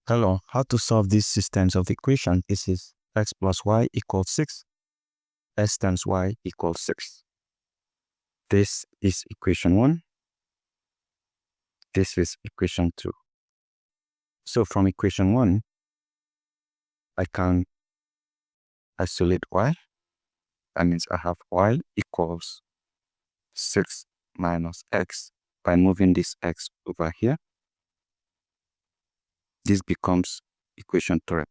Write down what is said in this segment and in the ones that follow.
Hello, how to solve these systems of equation? This is x plus y equals 6, x times y equals 6. This is equation 1. This is equation 2. So from equation 1, I can isolate y. That means I have y equals 6 minus x. By moving this x over here, this becomes equation 3.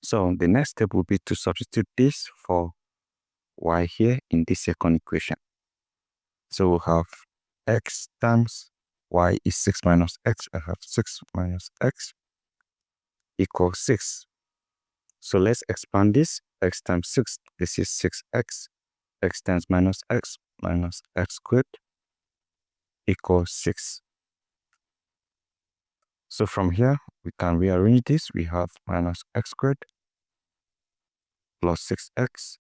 So the next step will be to substitute this for y here in this second equation. So we'll have x times y is 6 minus x. I have 6 minus x equals 6. So let's expand this. X times 6, this is 6x. X times minus x squared equals 6. So from here, we can rearrange this. We have minus x squared plus 6x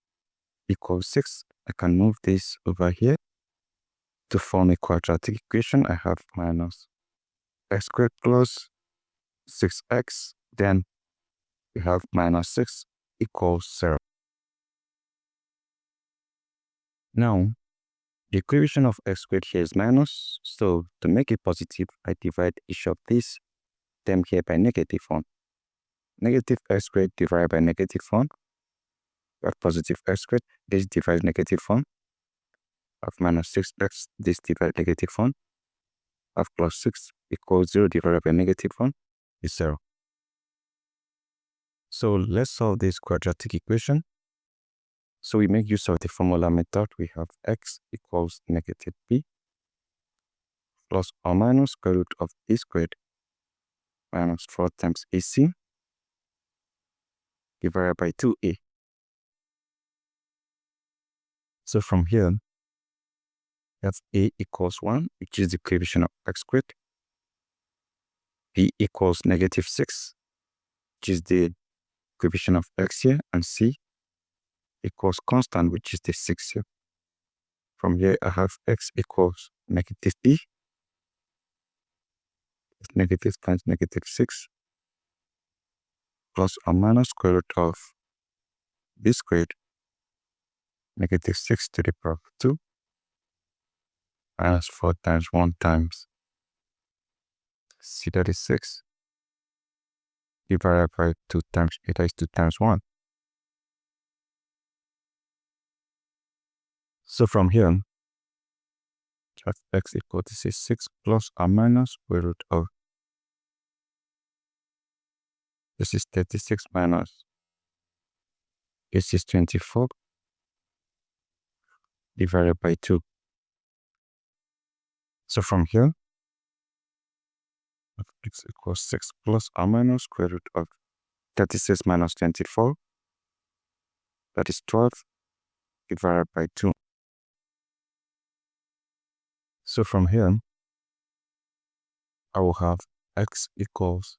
equals 6. I can move this over here to form a quadratic equation. I have minus x squared plus 6x. Then we have minus 6 equals 0. Now, the equation of x squared here is minus, so to make it positive, I divide each of these term here by negative 1. Negative x squared divided by negative 1. We have positive x squared, this divides negative 1. I have minus 6x, this divides negative 1. I have plus 6 equals 0 divided by negative 1 is 0. So let's solve this quadratic equation. So we make use of the formula method. We have x equals negative b plus or minus square root of a squared minus 4 times ac divided by 2a. So from here, we have a equals 1, which is the coefficient of x squared. B equals negative 6, which is the coefficient of x here, and c equals constant, which is the 6 here. From here, I have x equals negative b. Negative times negative 6 plus or minus square root of b squared negative 6 to the power of 2 minus 4 times 1 times c, that is 6, divided by 2 times a, that is 2 times 1. So from here, have x equals, this is 6 plus or minus square root of, this is 36 minus, this is 24, divided by 2. So from here, x equals 6 plus or minus square root of 36 minus 24, that is 12, divided by 2. So from here, I will have x equals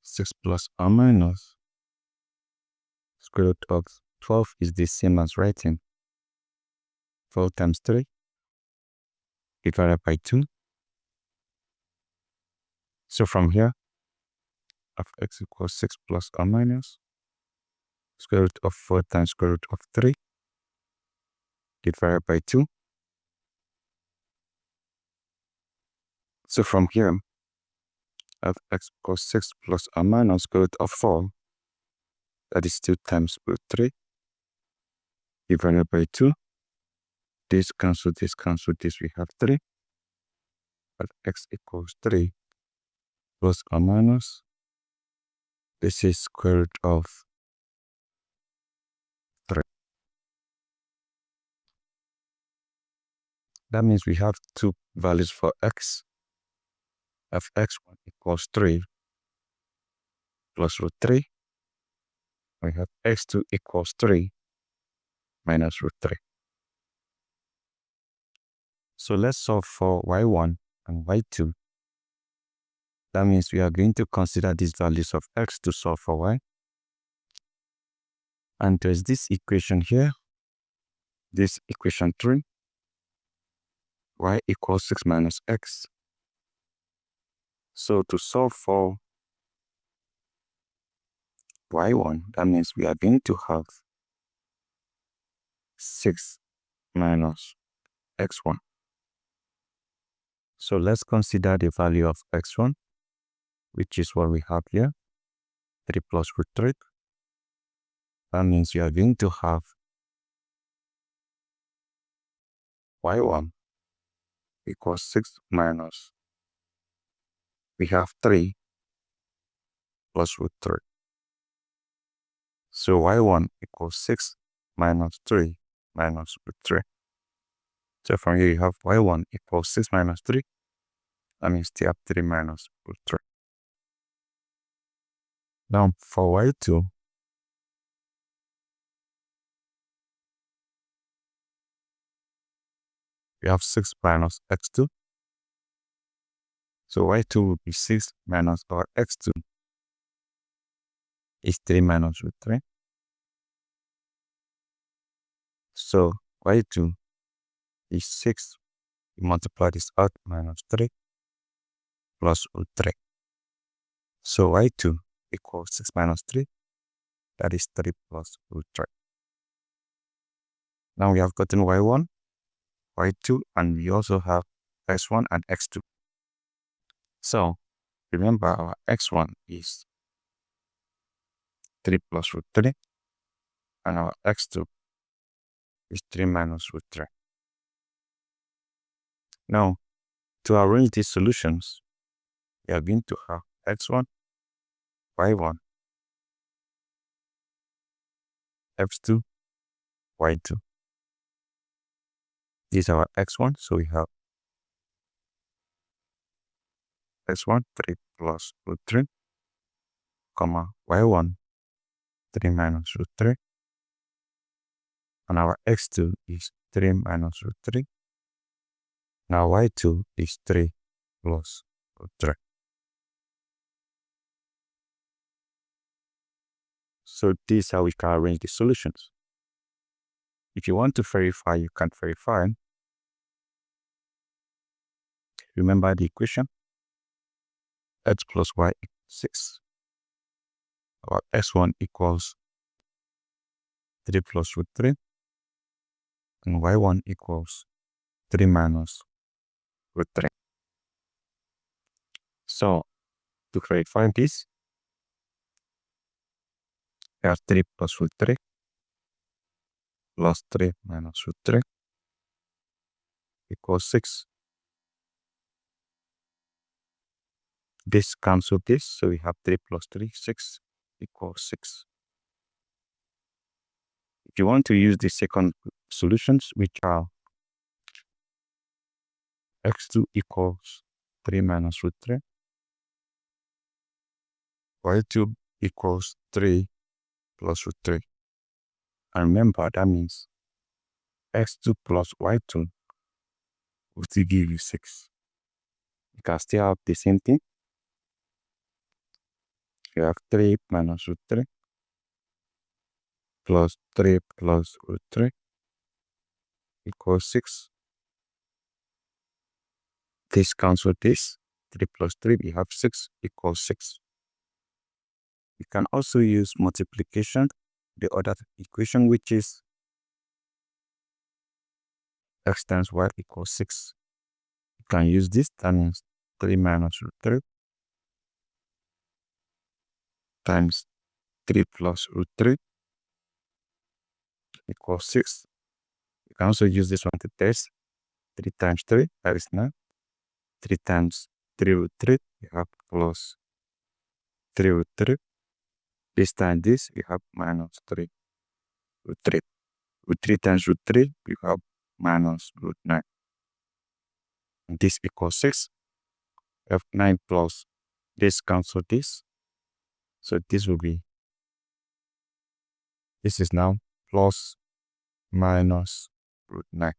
6 plus or minus square root of 12 is the same as writing 12 times 3 divided by 2. So from here, I have x equals 6 plus or minus square root of 4 times square root of 3 divided by 2. So from here, I have x equals 6 plus or minus square root of 4, that is 2 times root 3 divided by 2. This cancel this, we have 3. But x equals 3 plus or minus, this is square root of 3. That means we have two values for x. F x1 equals 3 plus root 3. We have x2 equals 3 minus root 3. So let's solve for y1 and y2. That means we are going to consider these values of x to solve for y. And there's this equation here, this equation 3, y equals 6 minus x. So to solve for y1, that means we are going to have 6 minus x1. So let's consider the value of x1, which is what we have here, 3 plus root 3. That means we are going to have y1 equals 6 minus, we have 3 plus root 3. So y1 equals 6 minus 3 minus root 3. So from here you have y1 equals 6 minus 3. That means you have 3 minus root 3. Now for y2, we have 6 minus x2. So y2 will be 6 minus our x2 is 3 minus root 3. So y2 is 6. We multiply this out minus 3 plus root 3. So y2 equals 6 minus 3. That is 3 plus root 3. Now we have gotten y1, y2, and we also have x1 and x2. So remember our x1 is 3 plus root 3, and our x2 is 3 minus root 3. Now, to arrange these solutions, we are going to have x1, y1, x2, y2. This is our x1, so we have x1, 3 plus root 3, comma, y1, 3 minus root 3, and our x2 is 3 minus root 3. Now y2 is 3 plus root 3. So this is how we can arrange the solutions. If you want to verify, you can verify. Remember the equation. X plus y equals 6. Our x1 equals 3 plus root 3. And y1 equals 3 minus root 3. So, to verify this, we have 3 plus root 3 plus 3 minus root 3 equals 6. This cancels this, so we have 3 plus 3, 6 equals 6. If you want to use the second solutions, which are x2 equals 3 minus root 3, y2 equals 3 plus root 3. And remember, that means x2 plus y2 will still give you 6. You can still have the same thing. You have 3 minus root 3 plus 3 plus root 3 equals 6. This cancels this. 3 plus 3, we have 6 equals 6. You can also use multiplication, the other equation, which is x times y equals 6. You can use this, that means 3 minus root 3 times 3 plus root 3 equals 6. You can also use this one to test. 3 times 3, that is 9. 3 times 3 root 3, you have plus 3 root 3. This time this, we have minus 3 root 3. Root 3 times root 3, we have minus root 9. And this equals 6. We have 9 plus this cancel this. So this will be, this is now plus minus root 9.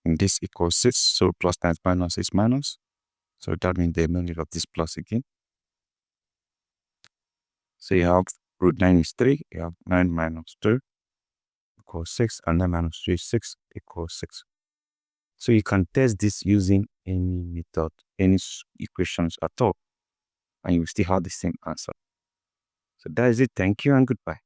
And this equals 6. So plus times minus is minus. So that means there's no need of this plus again. So you have root 9 is 3. You have 9 minus 2 equals 6. And 9 minus 3 is 6 equals 6. So you can test this using any method, any equations at all, and you will still have the same answer. So that is it. Thank you and goodbye.